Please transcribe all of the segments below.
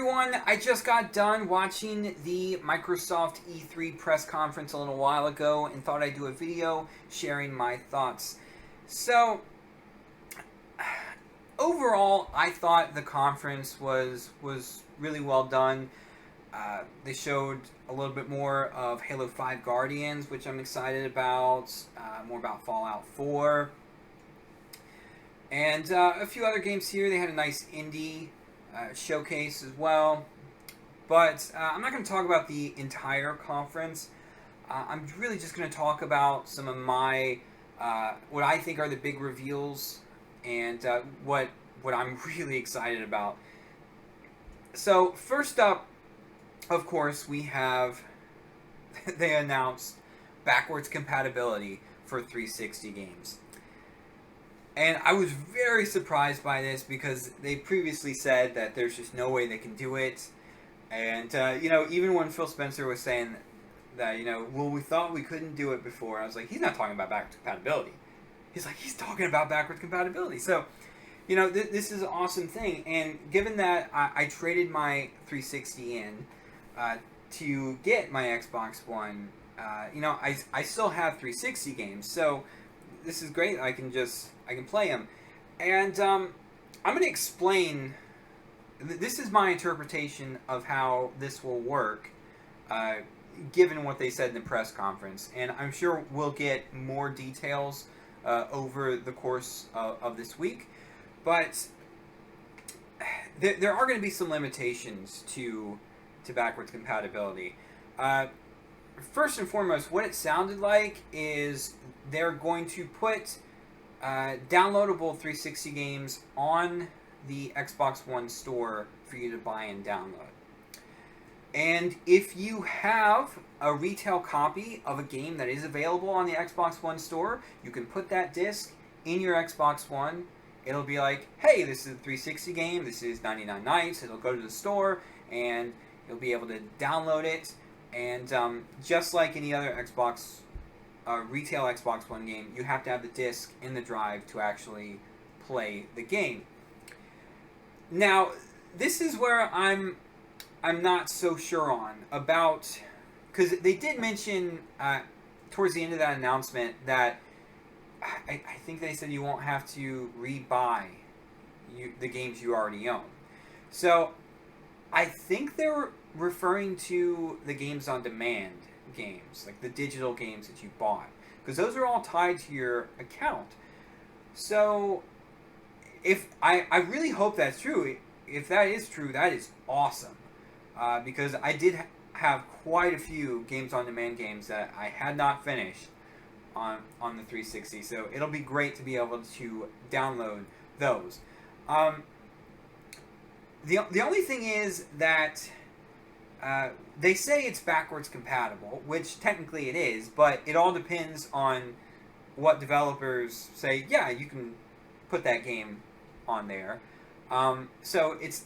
everyone, I just got done watching the Microsoft E3 press conference a little while ago and thought I'd do a video sharing my thoughts. So, overall, I thought the conference was really well done. They showed a little bit more of Halo 5 Guardians, which I'm excited about, more about Fallout 4, and a few other games here. They had a nice indie showcase as well. But I'm not going to talk about the entire conference. I'm really just going to talk about some of my, what I think are the big reveals and what I'm really excited about. So first up, of course, we have, they announced backwards compatibility for 360 games. And I was very surprised by this because they previously said that there's just no way they can do it. And, even when Phil Spencer was saying that, well, we thought we couldn't do it before, I was like, he's not talking about backwards compatibility. He's talking about backwards compatibility. So, this is an awesome thing. And given that I traded my 360 in to get my Xbox One, I still have 360 games. So, this is great. I can play them. And I'm going to explain. This is my interpretation of how this will work, given what they said in the press conference. And I'm sure we'll get more details over the course of this week. But there are going to be some limitations to backwards compatibility. First and foremost, what it sounded like is they're going to put downloadable 360 games on the Xbox One store for you to buy and download. And if you have a retail copy of a game that is available on the Xbox One store, you can put that disc in your Xbox One. It'll be like, hey, this is a 360 game, this is 99 Nights. It'll go to the store and you'll be able to download it. And just like any other retail Xbox One game, you have to have the disc in the drive to actually play the game. Now, this is where I'm not so sure on about, because they did mention towards the end of that announcement that I think they said you won't have to rebuy the games you already own. So I think they're referring to the games on demand games, like the digital games that you bought, because those are all tied to your account. So if I really hope that's true. If that is true, that is awesome, because I did have quite a few games on demand games that I had not finished on the 360. So it'll be great to be able to download those. The only thing is that they say it's backwards compatible, which technically it is, but it all depends on what developers say. Yeah, you can put that game on there. So it's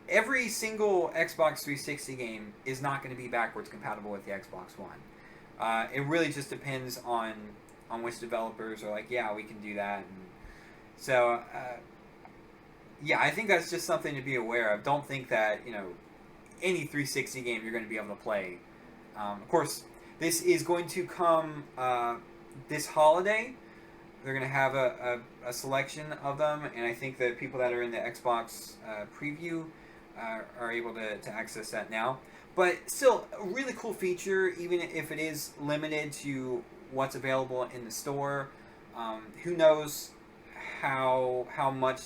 every single Xbox 360 game is not going to be backwards compatible with the Xbox One. It really just depends on which developers are like, yeah, we can do that. And so, yeah, I think that's just something to be aware of. Don't think that, any 360 game you're going to be able to play. Of course, this is going to come this holiday. They're going to have a selection of them, and I think that people that are in the Xbox preview are able to access that now. But still, a really cool feature, even if it is limited to what's available in the store. Who knows how much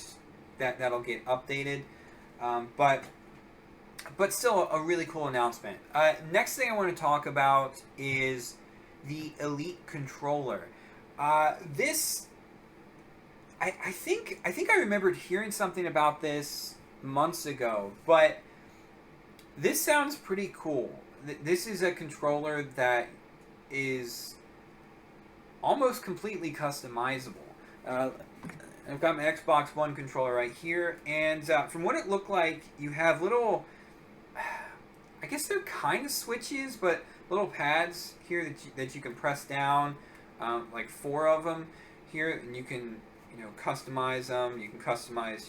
that'll get updated. But still, a really cool announcement. Next thing I want to talk about is the Elite controller. This, I think I remembered hearing something about this months ago, but this sounds pretty cool. This is a controller that is almost completely customizable. I've got my Xbox One controller right here, and from what it looked like, you have little, I guess they're kind of switches, but little pads here that you can press down, like 4 of them here, and you can customize them. You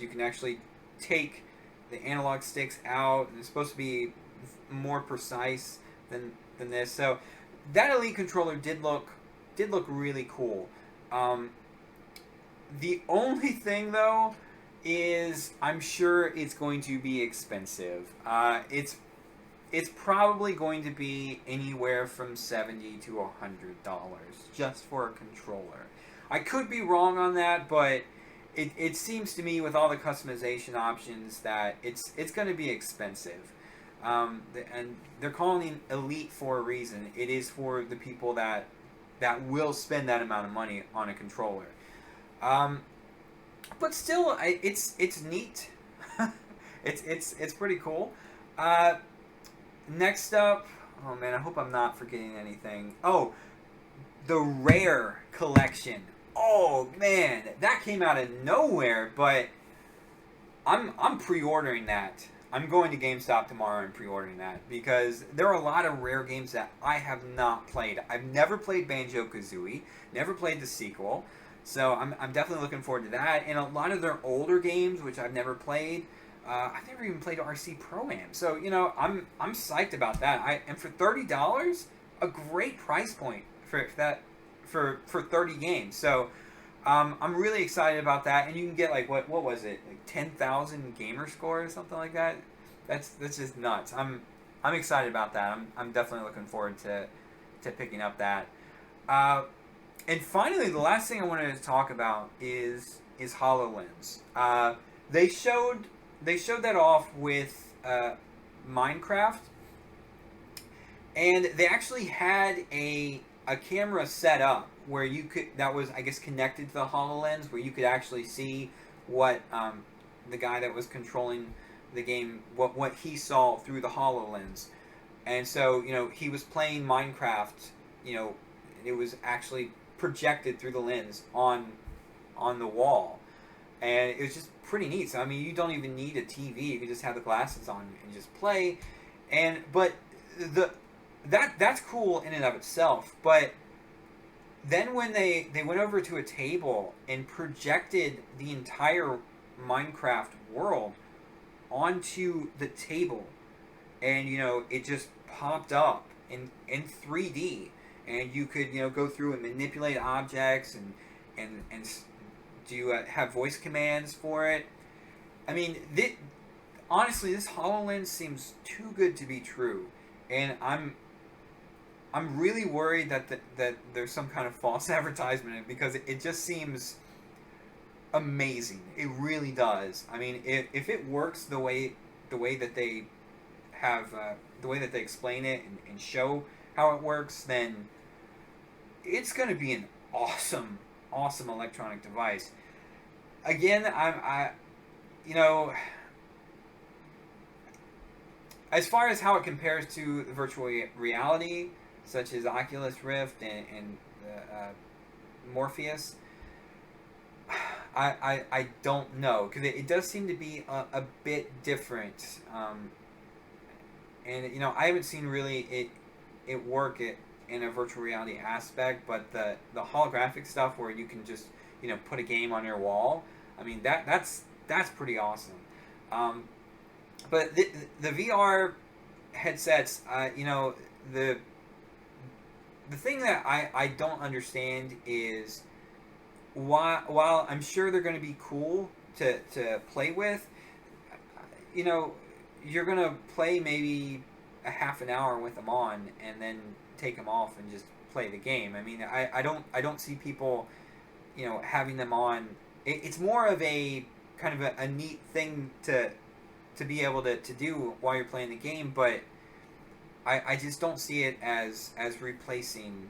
can actually take the analog sticks out, and it's supposed to be more precise than this. So that Elite controller did look really cool. The only thing though is I'm sure it's going to be expensive. It's probably going to be anywhere from $70 to $100 just for a controller. I could be wrong on that, but it seems to me with all the customization options that it's going to be expensive. And they're calling it Elite for a reason. It is for the people that will spend that amount of money on a controller. But still, it's neat. it's pretty cool. Next up, oh man, I hope I'm not forgetting anything. Oh, the Rare collection. Oh man, that came out of nowhere, but I'm pre-ordering that. I'm going to GameStop tomorrow and pre-ordering that because there are a lot of Rare games that I have not played. I've never played Banjo-Kazooie, never played the sequel, so I'm definitely looking forward to that. And a lot of their older games, which I've never played, I've never even played RC Pro-Am, so I'm psyched about that. And for $30, a great price point for that for 30 games. So I'm really excited about that, and you can get like what was it, like 10,000 gamer score or something like that. That's just nuts. I'm excited about that. I'm definitely looking forward to picking up that. And finally, the last thing I wanted to talk about is Hololens. They showed that off with Minecraft, and they actually had a camera set up where you could, that was, I guess, connected to the HoloLens, where you could actually see what the guy that was controlling the game, what he saw through the HoloLens. And so, he was playing Minecraft, it was actually projected through the lens on the wall. And it was just pretty neat. So, I mean, you don't even need a TV. You can just have the glasses on and just play. But that's cool in and of itself. But then when they went over to a table and projected the entire Minecraft world onto the table, and it just popped up in 3D, and you could go through and manipulate objects and do have voice commands for it. I mean, honestly, this HoloLens seems too good to be true, and I'm really worried that there's some kind of false advertisement in it, because it just seems amazing. It really does. I mean, if it works the way that they have the way that they explain it and show how it works, then it's going to be an awesome electronic device. Again, as far as how it compares to virtual reality, such as Oculus Rift and Morpheus, I don't know, because it does seem to be a bit different, and I haven't seen really it work in a virtual reality aspect, but the holographic stuff where you can just put a game on your wall, I mean that's pretty awesome. But the VR headsets, the thing that I don't understand is while I'm sure they're going to be cool to play with, you're going to play maybe a half an hour with them on and then take them off and just play the game. I mean, I don't see people, having them on. It's more of a kind of a neat thing to be able to do while you're playing the game, but I just don't see it as replacing,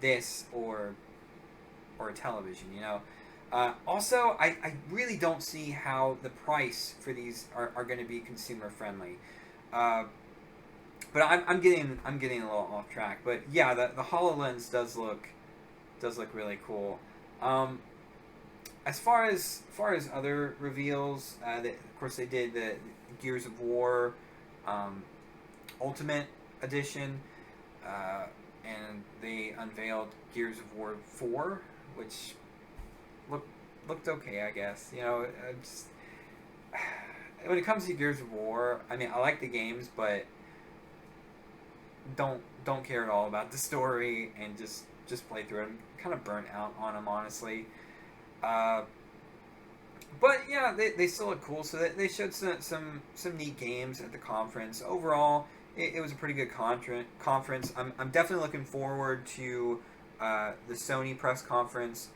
this or a television, Also, I really don't see how the price for these are going to be consumer friendly. But I'm getting a little off track. But yeah, the HoloLens does look really cool. As far as other reveals, of course they did the Gears of War Ultimate Edition, and they unveiled Gears of War 4, which looked okay, I guess. when it comes to Gears of War, I mean, I like the games, but don't care at all about the story and just play through it. I'm kind of burnt out on them, honestly. Uh, but yeah, they still look cool. So they showed some neat games at the conference. Overall, it was a pretty good conference. I'm definitely looking forward to the Sony press conference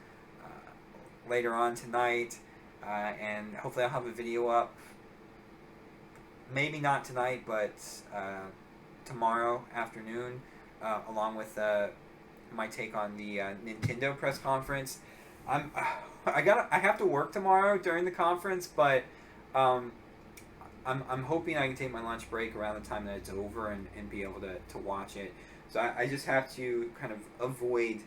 later on tonight, and hopefully I'll have a video up. Maybe not tonight, but tomorrow afternoon, along with my take on the Nintendo press conference. I have to work tomorrow during the conference, but um, I'm hoping I can take my lunch break around the time that it's over and be able to watch it. So I just have to kind of avoid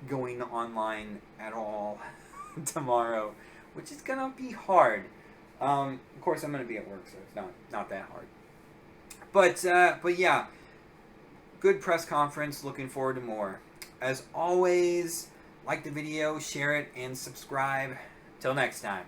going online at all tomorrow, which is gonna be hard. Of course, I'm gonna be at work, so it's not that hard. But yeah, good press conference. Looking forward to more. As always, like the video, share it, and subscribe. Till next time.